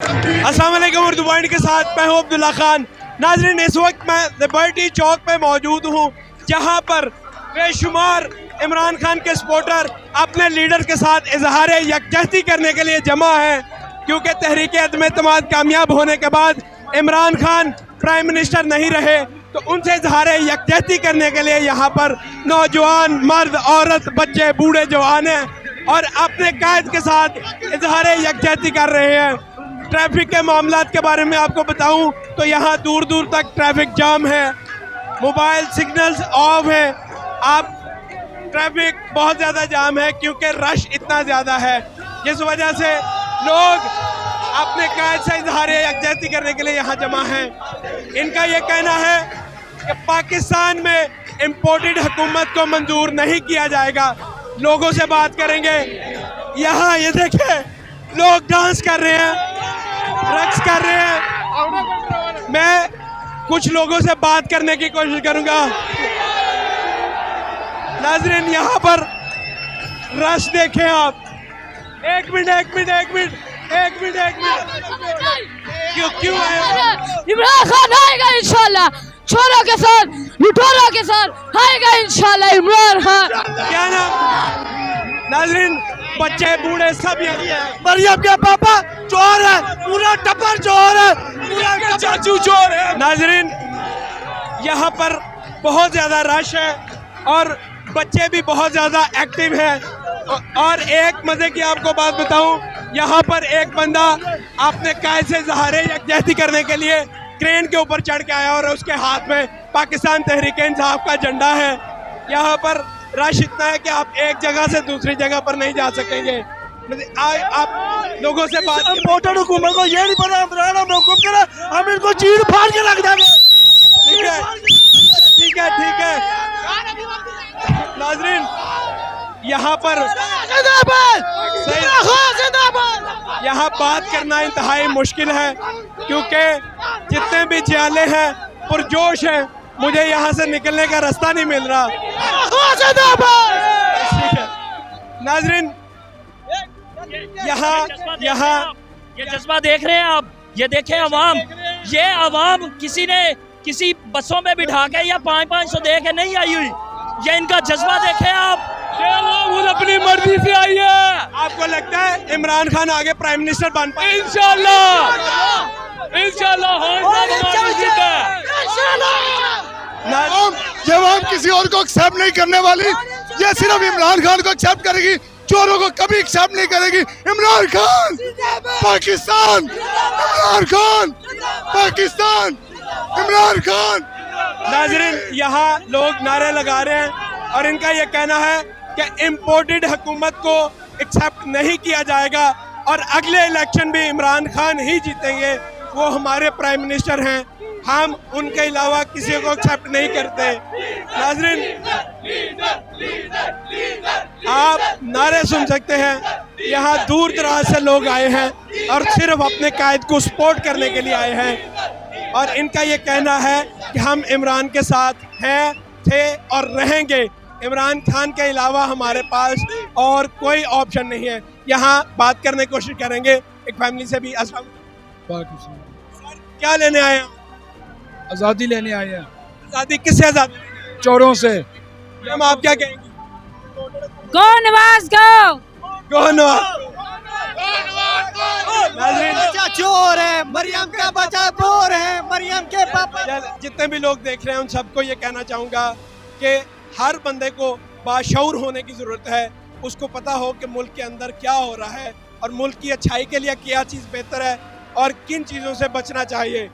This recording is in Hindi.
अस्सलाम वालेकुम उर्दू पॉइंट के साथ मैं हूं अब्दुल्ला खान। नाज़रीन, इस वक्त मैं लिबर्टी चौक पे मौजूद हूं, जहां पर बेशुमार इमरान खान के सपोर्टर अपने लीडर के साथ इजहार यकजहती करने के लिए जमा हैं, क्योंकि तहरीक अदम एतमाद कामयाब होने के बाद इमरान खान प्राइम मिनिस्टर नहीं रहे, तो उनसे इजहार यकजहती करने के लिए यहाँ पर नौजवान, मर्द, औरत, बच्चे, बूढ़े, जवान हैं और अपने कायद के साथ इजहार यकजहती कर रहे हैं। ट्रैफिक के मामलात के बारे में आपको बताऊं तो यहाँ दूर दूर तक ट्रैफिक जाम है, मोबाइल सिग्नल्स ऑफ है, आप ट्रैफिक बहुत ज़्यादा जाम है क्योंकि रश इतना ज़्यादा है, जिस वजह से लोग अपने कायद से इजहार यकजहती करने के लिए यहाँ जमा हैं। इनका ये कहना है कि पाकिस्तान में इम्पोर्टेड हुकूमत को मंजूर नहीं किया जाएगा। लोगों से बात करेंगे। यहाँ ये देखें, लोग डांस कर रहे हैं, रक्स कर रहे हैं। मैं कुछ लोगों से बात करने की कोशिश करूंगा। नाज़रीन, यहाँ पर रश देखें आप। एक मिनट क्यों आए? इमरान खान आएगा इंशाल्लाह, छोरों के साथ, लुटेरों के साथ आएगा इंशाल्लाह इमरान खान। क्या नाम? नाज़रीन, बच्चे, बूढ़े सब यही है। मरियम के पापा चोर है, पूरा टब्बर चोर है, पूरा चाचू चोर है। नाज़रीन, यहाँ पर बहुत ज़्यादा रश है और बच्चे भी बहुत ज़्यादा एक्टिव हैं। और एक मज़े की आपको बात बताऊं, यहाँ पर एक बंदा अपने कायद से इजहार यकजहती करने के लिए क्रेन के ऊपर चढ़ के आया और उसके हाथ में पाकिस्तान तहरीक इंसाफ का झंडा है। यहाँ पर रश इतना है कि आप एक जगह से दूसरी जगह पर नहीं जा सकेंगे। आप लोगों से बात, इम्पोर्टेड हुकूमत को ये नहीं पता इमरान हम हुक्म करा, हम इनको चीर फाड़ के रख देंगे। ठीक है। नाज़रीन, यहाँ पर यहाँ बात करना इंतहाई मुश्किल है क्योंकि जितने भी जियाले हैं पुरजोश हैं, मुझे यहाँ से निकलने का रास्ता नहीं मिल रहा। नाज़रीन, यहाँ ये जज्बा देख रहे हैं आप, ये देखें अवाम, ये अवाम किसी बसों में बिठा के या 500 दे के नहीं आई हुई, ये इनका जज्बा देखें आप। वो अपनी मर्जी से आई है। आपको लगता है इमरान खान आगे प्राइम मिनिस्टर बन पाए? इंशाल्लाह। जब हम किसी और को एक्सेप्ट नहीं करने वाली, ये सिर्फ इमरान खान को एक्सेप्ट करेगी, चोरों को कभी एक्सेप्ट नहीं करेगी। इमरान खान पाकिस्तान, इमरान खान पाकिस्तान, इमरान खान। नाज़रीन, यहाँ लोग नारे लगा रहे हैं और इनका ये कहना है कि इम्पोर्टेड हुकूमत को एक्सेप्ट नहीं किया जाएगा और अगले इलेक्शन भी इमरान खान ही जीतेंगे। वो हमारे प्राइम मिनिस्टर हैं, हम उनके अलावा किसी को एक्सेप्ट नहीं करते। नाज़रीन, आप नारे सुन सकते हैं, यहाँ दूर दराज से लोग आए हैं और सिर्फ अपने कायद को सपोर्ट करने के लिए आए हैं और इनका ये कहना है कि हम इमरान के साथ हैं, थे और रहेंगे। इमरान खान के अलावा हमारे पास और कोई ऑप्शन नहीं है। यहाँ बात करने की कोशिश करेंगे एक फैमिली से भी। सर, क्या लेने आए हैं? आज़ादी लेने आए हैं। आज़ादी किससे? आज़ादी चोरों से। हम आप क्या कहेंगे? कौन नवाज कौन बच्चा चोर है, मरियम का बच्चा चोर है, मरियम के पापा। जितने भी लोग देख रहे हैं उन सबको ये कहना चाहूँगा कि हर बंदे को बाशऊर होने की ज़रूरत है। उसको पता हो कि मुल्क के अंदर क्या हो रहा है और मुल्क की अच्छाई के लिए क्या चीज़ बेहतर है और किन चीज़ों से बचना चाहिए।